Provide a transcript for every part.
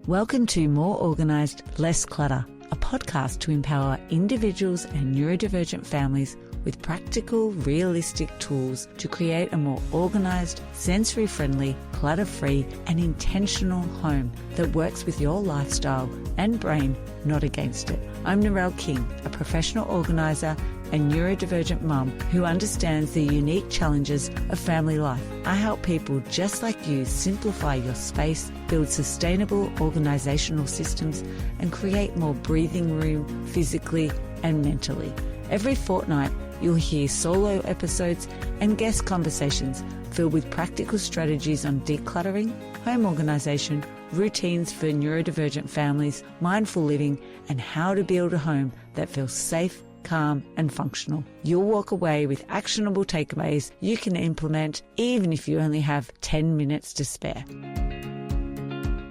Welcome to More Organised, Less Clutter, a podcast to empower individuals and neurodivergent families with practical, realistic tools to create a more organised, sensory-friendly, clutter-free and intentional home that works with your lifestyle and brain, not against it. I'm Narelle King, a professional organiser and neurodivergent mum who understands the unique challenges of family life. I help people just like you simplify your space, build sustainable organisational systems, and create more breathing room physically and mentally. Every fortnight, you'll hear solo episodes and guest conversations filled with practical strategies on decluttering, home organisation, routines for neurodivergent families, mindful living, and how to build a home that feels safe, calm and functional. You'll walk away with actionable takeaways you can implement even if you only have 10 minutes to spare.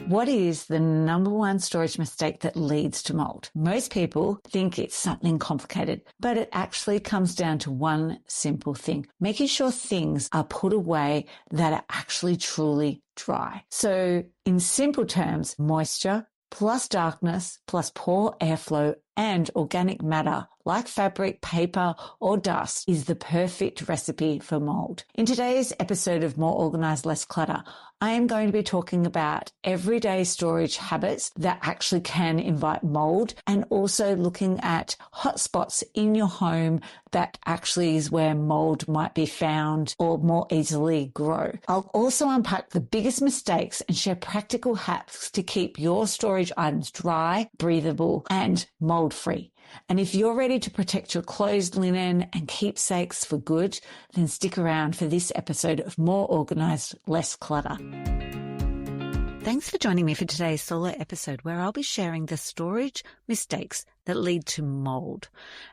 What is the number one storage mistake that leads to mold? Most people think it's something complicated, but it actually comes down to one simple thing: making sure things are put away that are actually truly dry. So in simple terms, moisture plus darkness plus poor airflow and organic matter like fabric, paper or dust is the perfect recipe for mold. In today's episode of More Organised, Less Clutter, I am going to be talking about everyday storage habits that actually can invite mold, and also looking at hotspots in your home that actually is where mold might be found or more easily grow. I'll also unpack the biggest mistakes and share practical hacks to keep your storage items dry, breathable and mold-free. And if you're ready to protect your clothes, linen and keepsakes for good, then stick around for this episode of More Organised, Less Clutter. Thanks for joining me for today's solo episode, where I'll be sharing the storage mistakes that lead to mold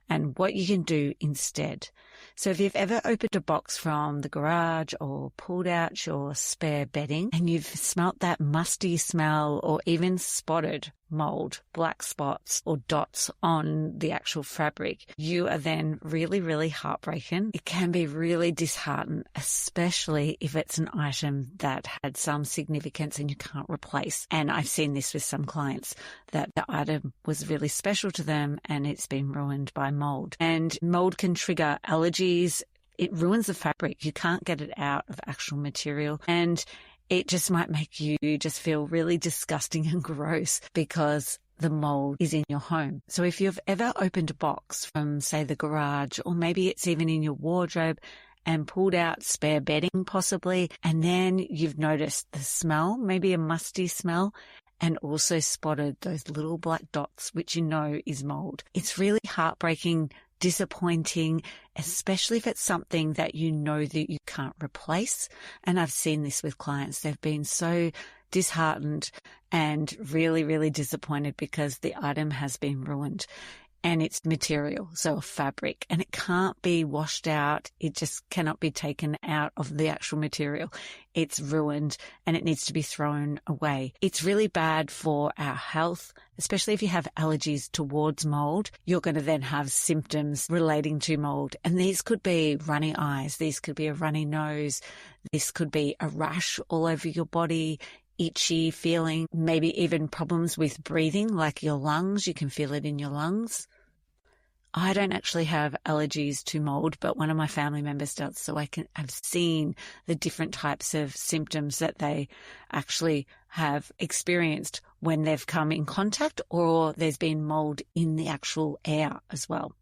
and what you can do instead. So if you've ever opened a box from the garage or pulled out your spare bedding and you've smelt that musty smell or even spotted mold, black spots or dots on the actual fabric, you are then really heartbroken. It can be really disheartened, especially if it's an item that had some significance and you can't replace. And I've seen this with some clients, that the item was really special to them and it's been ruined by mold. And mold can trigger allergies. It ruins the fabric. You can't get it out of actual material, and it just might make you just feel really disgusting and gross because the mold is in your home. So if you've ever opened a box from, say, the garage, or maybe it's even in your wardrobe, and pulled out spare bedding possibly, and then you've noticed the smell, maybe a musty smell, and also spotted those little black dots, which you know is mold. It's really heartbreaking, disappointing, especially if it's something that you know that you can't replace. And I've seen this with clients. They've been so disheartened and really disappointed because the item has been ruined. And it's material, so a fabric, and it can't be washed out. It just cannot be taken out of the actual material. It's ruined and it needs to be thrown away. It's really bad for our health, especially if you have allergies towards mold. You're going to then have symptoms relating to mold. And these could be runny eyes. These could be a runny nose. This could be a rash all over your body, itchy feeling, maybe even problems with breathing, like your lungs. You can feel it in your lungs. I don't actually have allergies to mold, but one of my family members does. So I've seen the different types of symptoms that they actually have experienced when they've come in contact or there's been mold in the actual air as well.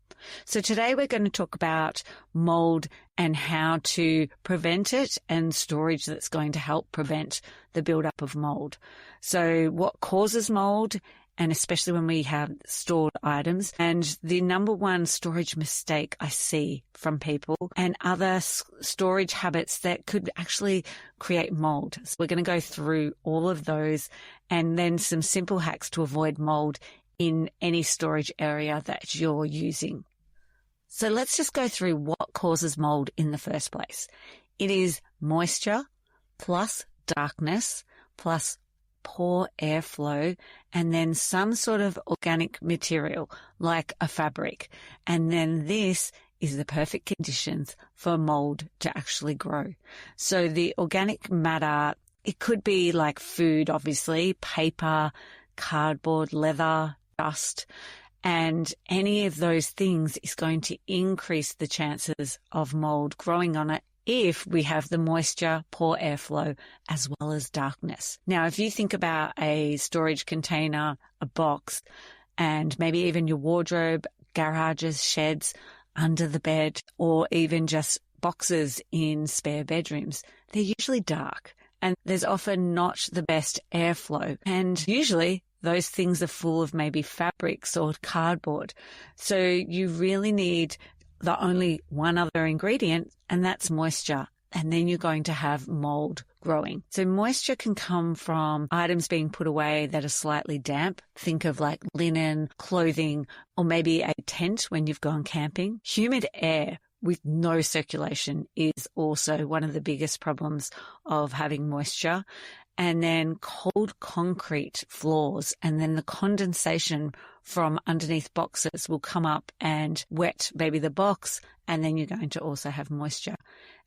So today we're going to talk about mold and how to prevent it, and storage that's going to help prevent the buildup of mold. So what causes mold, and especially when we have stored items, and the number one storage mistake I see from people, and other storage habits that could actually create mold. So we're going to go through all of those, and then some simple hacks to avoid mold in any storage area that you're using. So let's just go through what causes mold in the first place. It is moisture plus darkness plus poor airflow, and then some sort of organic material like a fabric. And then this is the perfect conditions for mold to actually grow. So the organic matter It could be like food, obviously, paper, cardboard, leather, dust, and any of those things is going to increase the chances of mold growing on it if we have the moisture, poor airflow, as well as darkness. Now, if you think about a storage container, a box, and maybe even your wardrobe, garages, sheds, under the bed, or even just boxes in spare bedrooms, they're usually dark and there's often not the best airflow. And usually those things are full of maybe fabrics or cardboard. So you really need the only one other ingredient, and that's moisture. And then you're going to have mold growing. So moisture can come from items being put away that are slightly damp. Think of like linen, clothing, or maybe a tent when you've gone camping. Humid air with no circulation is also one of the biggest problems of having moisture. And then cold concrete floors, and then the condensation from underneath boxes will come up and wet maybe the box, and then you're going to also have moisture.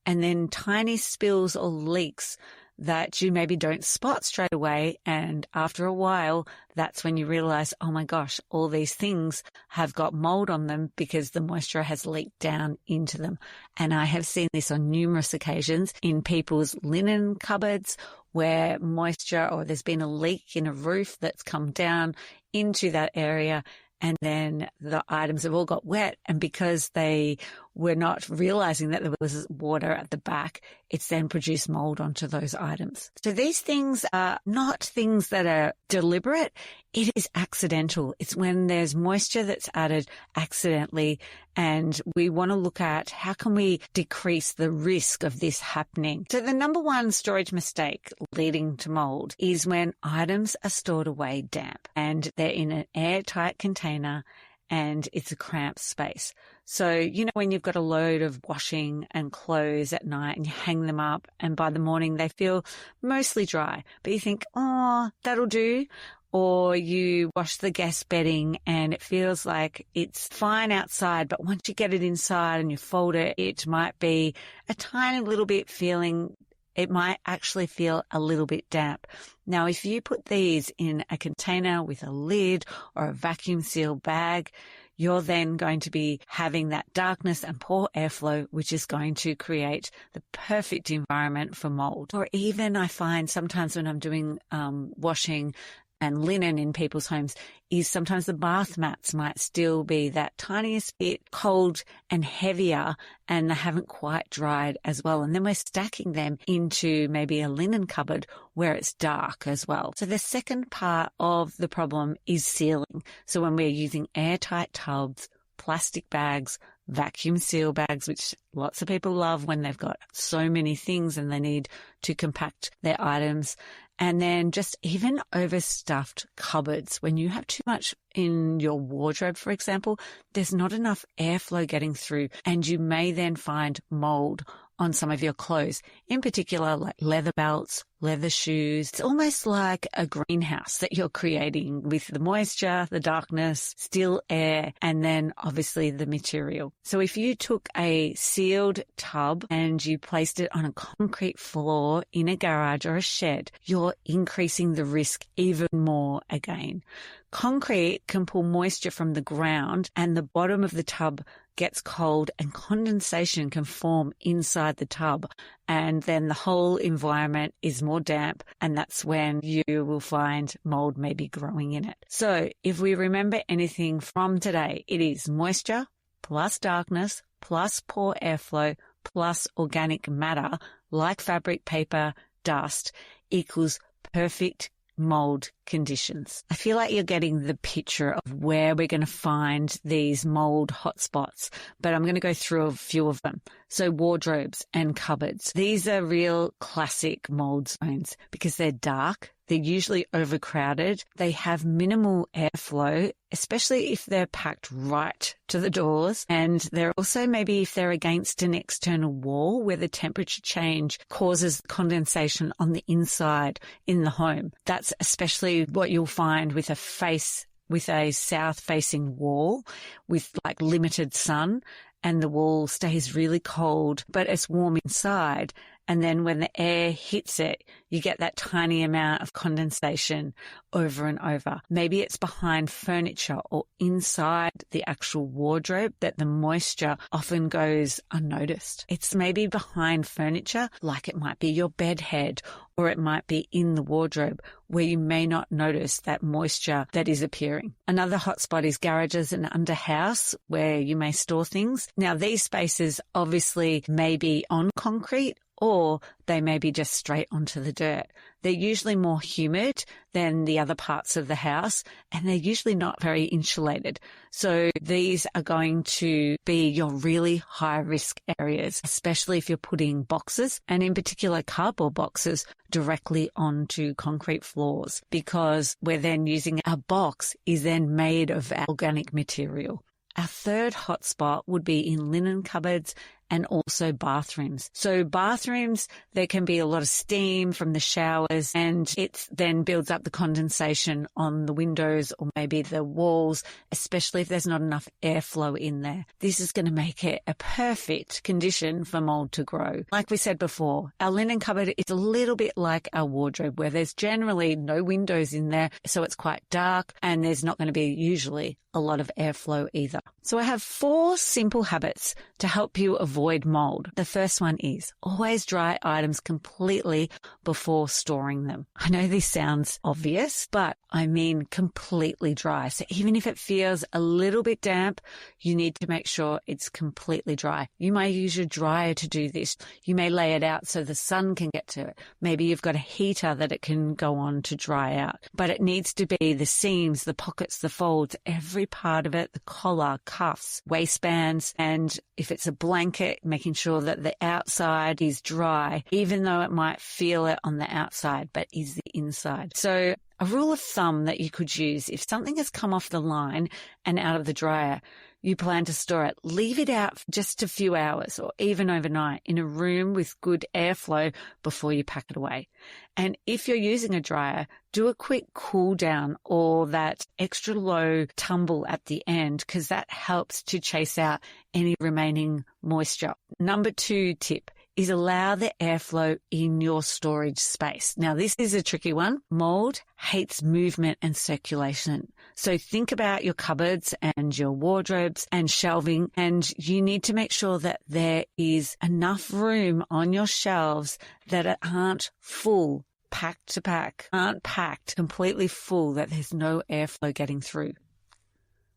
And then tiny spills or leaks that you maybe don't spot straight away, and after a while, that's when you realize, oh my gosh, all these things have got mold on them because the moisture has leaked down into them. And I have seen this on numerous occasions in people's linen cupboards where moisture, or there's been a leak in a roof that's come down into that area, and then the items have all got wet. And because they were not realizing that there was water at the back, it's then produced mold onto those items. So these things are not things that are deliberate. It is accidental. It's when there's moisture that's added accidentally. And we want to look at how can we decrease the risk of this happening. So the number one storage mistake leading to mold is when items are stored away damp and they're in an airtight container and it's a cramped space. So, you know, when you've got a load of washing and clothes at night and you hang them up and by the morning they feel mostly dry, but you think, oh, that'll do. Or you wash the guest bedding and it feels like it's fine outside, but once you get it inside and you fold it, it might be a tiny little bit feeling, it might actually feel a little bit damp. Now, if you put these in a container with a lid or a vacuum sealed bag, you're then going to be having that darkness and poor airflow, which is going to create the perfect environment for mold. Or even I find sometimes when I'm doing washing and linen in people's homes is sometimes the bath mats might still be that tiniest bit cold and heavier and they haven't quite dried as well. And then we're stacking them into maybe a linen cupboard where it's dark as well. So the second part of the problem is sealing. So when we're using airtight tubs, plastic bags, vacuum seal bags, which lots of people love when they've got so many things and they need to compact their items. And then just even overstuffed cupboards. When you have too much in your wardrobe, for example, there's not enough airflow getting through and you may then find mold on some of your clothes, in particular like leather belts, leather shoes. It's almost like a greenhouse that you're creating with the moisture, the darkness, still air, and then obviously the material. So if you took a sealed tub and you placed it on a concrete floor in a garage or a shed, you're increasing the risk even more again. Concrete can pull moisture from the ground and the bottom of the tub gets cold and condensation can form inside the tub. And then the whole environment is more damp and that's when you will find mold maybe growing in it. So if we remember anything from today, it is moisture plus darkness plus poor airflow plus organic matter like fabric, paper, dust equals perfect mold conditions. I feel like you're getting the picture of where we're going to find these mold hotspots, but I'm going to go through a few of them. So wardrobes and cupboards. These are real classic mold zones because they're dark. They're usually overcrowded. They have minimal airflow, especially if they're packed right to the doors. And they're also maybe if they're against an external wall where the temperature change causes condensation on the inside in the home. That's especially what you'll find with a south-facing wall with like limited sun. And the wall stays really cold, but it's warm inside. And then when the air hits it, you get that tiny amount of condensation over and over. Maybe it's behind furniture or inside the actual wardrobe that the moisture often goes unnoticed. It's maybe behind furniture, like it might be your bed head, or it might be in the wardrobe where you may not notice that moisture that is appearing. Another hotspot is garages and under house where you may store things. Now, these spaces obviously may be on concrete or they may be just straight onto the dirt. They're usually more humid than the other parts of the house, and they're usually not very insulated. So these are going to be your really high risk areas, especially if you're putting boxes, and in particular cardboard boxes, directly onto concrete floors, because we're then using our box is then made of organic material. Our third hotspot would be in linen cupboards and also bathrooms. So bathrooms, there can be a lot of steam from the showers, and it then builds up the condensation on the windows or maybe the walls, especially if there's not enough airflow in there. This is going to make it a perfect condition for mold to grow. Like we said before, our linen cupboard is a little bit like our wardrobe where there's generally no windows in there, so it's quite dark and there's not going to be usually a lot of airflow either. So I have 4 simple habits to help you avoid mold. The first one is always dry items completely before storing them. I know this sounds obvious, but I mean completely dry. So even if it feels a little bit damp, you need to make sure it's completely dry. You may use your dryer to do this. You may lay it out so the sun can get to it. Maybe you've got a heater that it can go on to dry out. But it needs to be the seams, the pockets, the folds, every part of it, the collar, cuffs, waistbands, and if it's a blanket, making sure that the outside is dry, even though it might feel it on the outside, but is the inside. So a rule of thumb that you could use, if something has come off the line and out of the dryer, you plan to store it, leave it out for just a few hours or even overnight in a room with good airflow before you pack it away. And if you're using a dryer, do a quick cool down or that extra low tumble at the end, because that helps to chase out any remaining moisture. Number 2 tip is allow the airflow in your storage space. Now, this is a tricky one. Mold hates movement and circulation. So think about your cupboards and your wardrobes and shelving, and you need to make sure that there is enough room on your shelves that aren't full, packed to pack, aren't packed completely full, that there's no airflow getting through.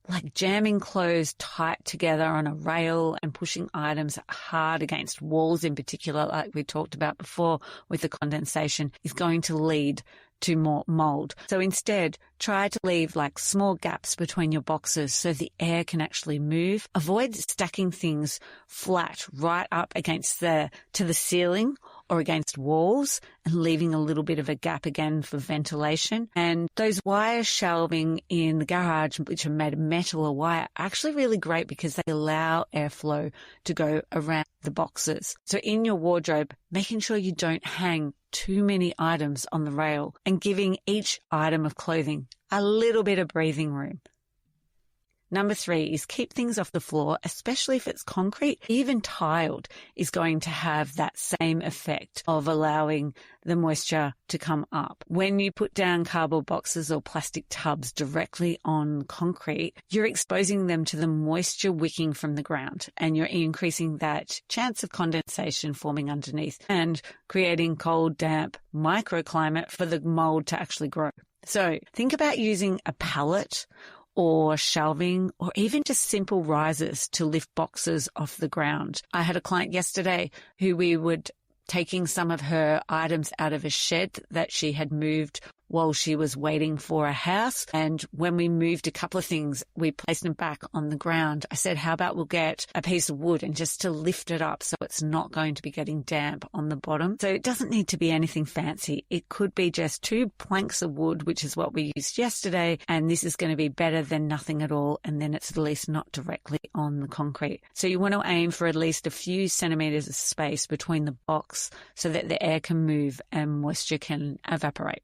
Like jamming clothes tight together on a rail and pushing items hard against walls in particular, like we talked about before with the condensation, is going to lead to more mold. So instead, try to leave like small gaps between your boxes so the air can actually move. Avoid stacking things flat right up against to the ceiling or against walls and leaving a little bit of a gap again for ventilation. And those wire shelving in the garage, which are made of metal or wire, are actually really great because they allow airflow to go around the boxes. So in your wardrobe, making sure you don't hang too many items on the rail and giving each item of clothing a little bit of breathing room. Number 3 is keep things off the floor, especially if it's concrete. Even tiled is going to have that same effect of allowing the moisture to come up. When you put down cardboard boxes or plastic tubs directly on concrete, you're exposing them to the moisture wicking from the ground, and you're increasing that chance of condensation forming underneath and creating cold, damp microclimate for the mold to actually grow. So think about using a pallet or shelving, or even just simple risers to lift boxes off the ground. I had a client yesterday who we would taking some of her items out of a shed that she had moved while she was waiting for a house. And when we moved a couple of things, we placed them back on the ground. I said, how about we'll get a piece of wood and just to lift it up so it's not going to be getting damp on the bottom. So it doesn't need to be anything fancy. It could be just 2 planks of wood, which is what we used yesterday. And this is going to be better than nothing at all. And then it's at least not directly on the concrete. So you want to aim for at least a few centimeters of space between the box so that the air can move and moisture can evaporate.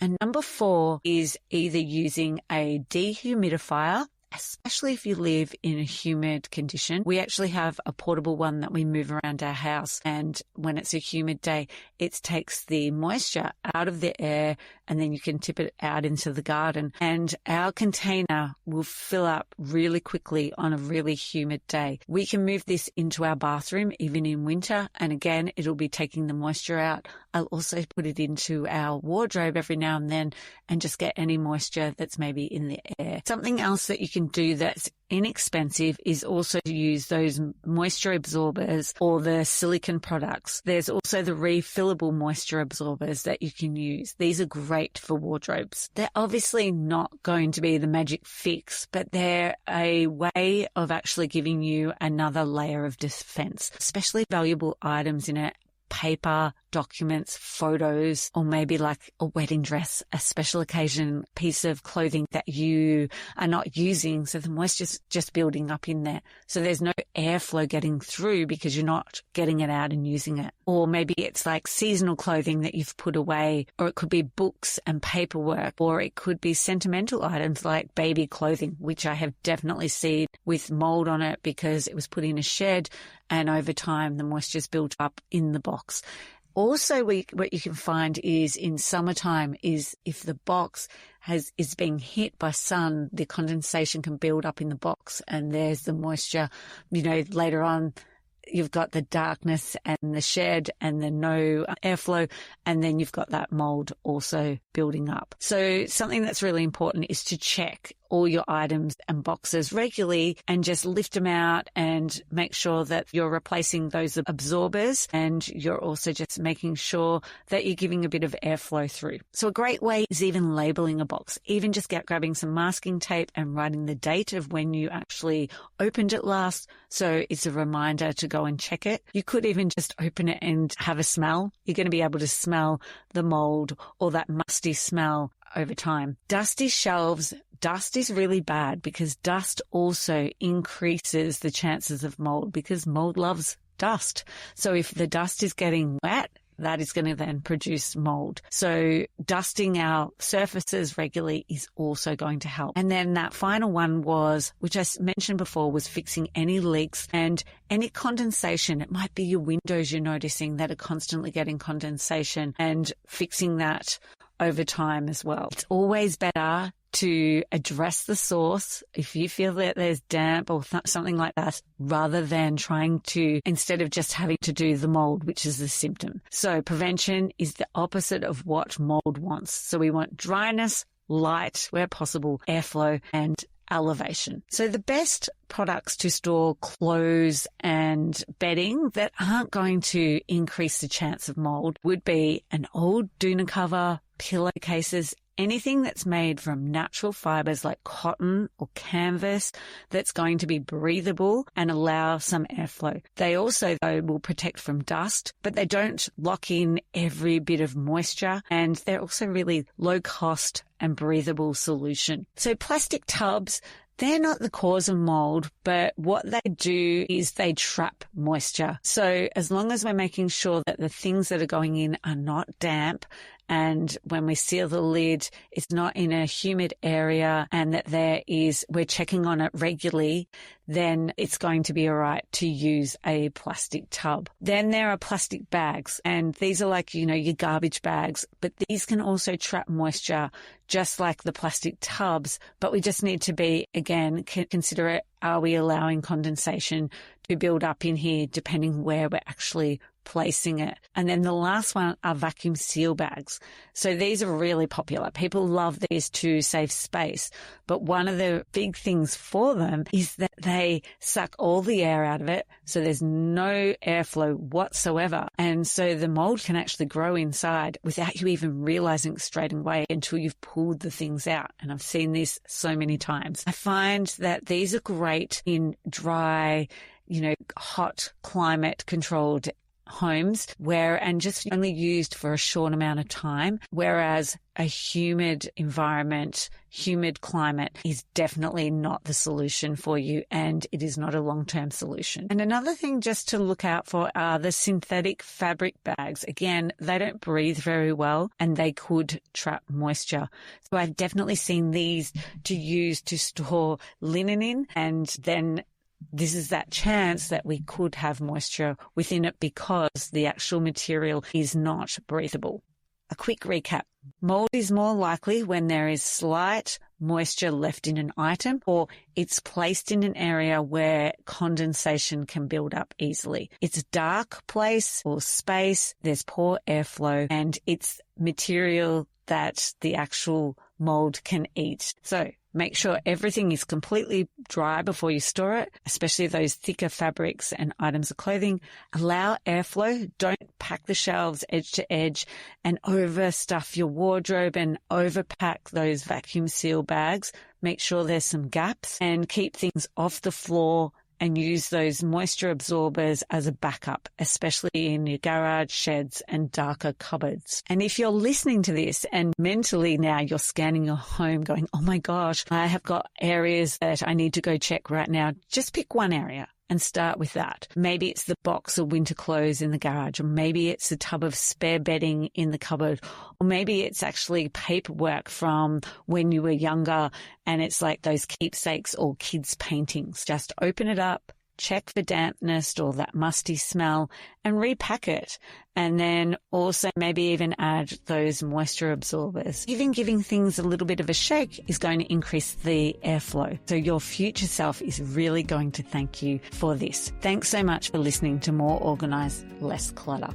And number 4 is either using a dehumidifier, especially if you live in a humid condition. We actually have a portable one that we move around our house, and when it's a humid day, it takes the moisture out of the air and then you can tip it out into the garden, and our container will fill up really quickly on a really humid day. We can move this into our bathroom even in winter, and again, it'll be taking the moisture out. I'll also put it into our wardrobe every now and then and just get any moisture that's maybe in the air. Something else that you can do that's inexpensive is also to use those moisture absorbers or the silicone products. There's also the refillable moisture absorbers that you can use. These are great for wardrobes. They're obviously not going to be the magic fix, but they're a way of actually giving you another layer of defense, especially valuable items in it. Paper, documents, photos, or maybe like a wedding dress, a special occasion piece of clothing that you are not using. So the moisture's just building up in there. So there's no airflow getting through because you're not getting it out and using it. Or maybe it's like seasonal clothing that you've put away, or it could be books and paperwork, or it could be sentimental items like baby clothing, which I have definitely seen with mold on it because it was put in a shed and over time the moisture's built up in the box. Also, what you can find is in summertime is if the box is being hit by sun, the condensation can build up in the box and there's the moisture, later on. You've got the darkness and the shed and the no airflow, and then you've got that mold also building up. So something that's really important is to check all your items and boxes regularly and just lift them out and make sure that you're replacing those absorbers, and you're also just making sure that you're giving a bit of airflow through. So a great way is even labeling a box, even just grabbing some masking tape and writing the date of when you actually opened it last. So it's a reminder to go and check it. You could even just open it and have a smell. You're going to be able to smell the mold or that musty smell over time. Dusty shelves. Dust is really bad because dust also increases the chances of mold because mold loves dust. So if the dust is getting wet, that is going to then produce mold. So dusting our surfaces regularly is also going to help. And then that final one was, which I mentioned before, was fixing any leaks and any condensation. It might be your windows you're noticing that are constantly getting condensation, and fixing that over time as well. It's always better to address the source if you feel that there's damp or something like that, rather than trying to, instead of just having to do the mold, which is the symptom. So prevention is the opposite of what mold wants. So we want dryness, light where possible, airflow, and elevation. So the best products to store clothes and bedding that aren't going to increase the chance of mold would be an old doona cover, pillowcases, anything that's made from natural fibers like cotton or canvas that's going to be breathable and allow some airflow. They also, though, will protect from dust, but they don't lock in every bit of moisture, and they're also really low cost and breathable solution. So plastic tubs, they're not the cause of mold, but what they do is they trap moisture. So as long as we're making sure that the things that are going in are not damp, and when we seal the lid, it's not in a humid area, and that we're checking on it regularly, then it's going to be all right to use a plastic tub. Then there are plastic bags, and these are like, your garbage bags, but these can also trap moisture just like the plastic tubs, but we just need to be, again, considerate. Are we allowing condensation to build up in here depending where we're actually placing it? And then the last one are vacuum seal bags. So these are really popular. People love these to save space. But one of the big things for them is that they suck all the air out of it. So there's no airflow whatsoever. And so the mold can actually grow inside without you even realizing it straight away until you've pulled the things out. And I've seen this so many times. I find that these are great in dry, hot climate controlled homes and just only used for a short amount of time, whereas a humid environment, humid climate is definitely not the solution for you, and it is not a long-term solution. And another thing just to look out for are the synthetic fabric bags. Again, they don't breathe very well and they could trap moisture. So I've definitely seen these to use to store linen in, and then this is that chance that we could have moisture within it because the actual material is not breathable. A quick recap. Mold is more likely when there is slight moisture left in an item or it's placed in an area where condensation can build up easily. It's a dark place or space, there's poor airflow, and it's material that the actual mold can eat. So make sure everything is completely dry before you store it, especially those thicker fabrics and items of clothing. Allow airflow. Don't pack the shelves edge to edge and overstuff your wardrobe and overpack those vacuum seal bags. Make sure there's some gaps and keep things off the floor and use those moisture absorbers as a backup, especially in your garage, sheds, and darker cupboards. And if you're listening to this and mentally now you're scanning your home going, oh my gosh, I have got areas that I need to go check right now, just pick one area and start with that. Maybe it's the box of winter clothes in the garage, or maybe it's a tub of spare bedding in the cupboard, or maybe it's actually paperwork from when you were younger and it's like those keepsakes or kids' paintings. Just open it up, check for dampness or that musty smell, and repack it. And then also maybe even add those moisture absorbers. Even giving things a little bit of a shake is going to increase the airflow. So your future self is really going to thank you for this. Thanks so much for listening to More Organised, Less Clutter.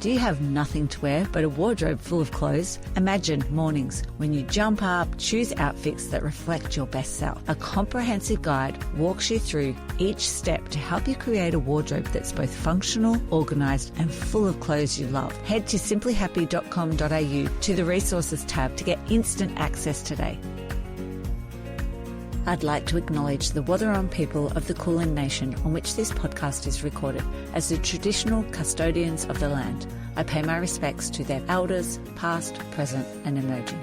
Do you have nothing to wear but a wardrobe full of clothes? Imagine mornings when you jump up, choose outfits that reflect your best self. A comprehensive guide walks you through each step to help you create a wardrobe that's both functional, organised and full of clothes you love. Head to simplyhappy.com.au to the resources tab to get instant access today. I'd like to acknowledge the Wathaurong people of the Kulin Nation on which this podcast is recorded as the traditional custodians of the land. I pay my respects to their elders, past, present and emerging.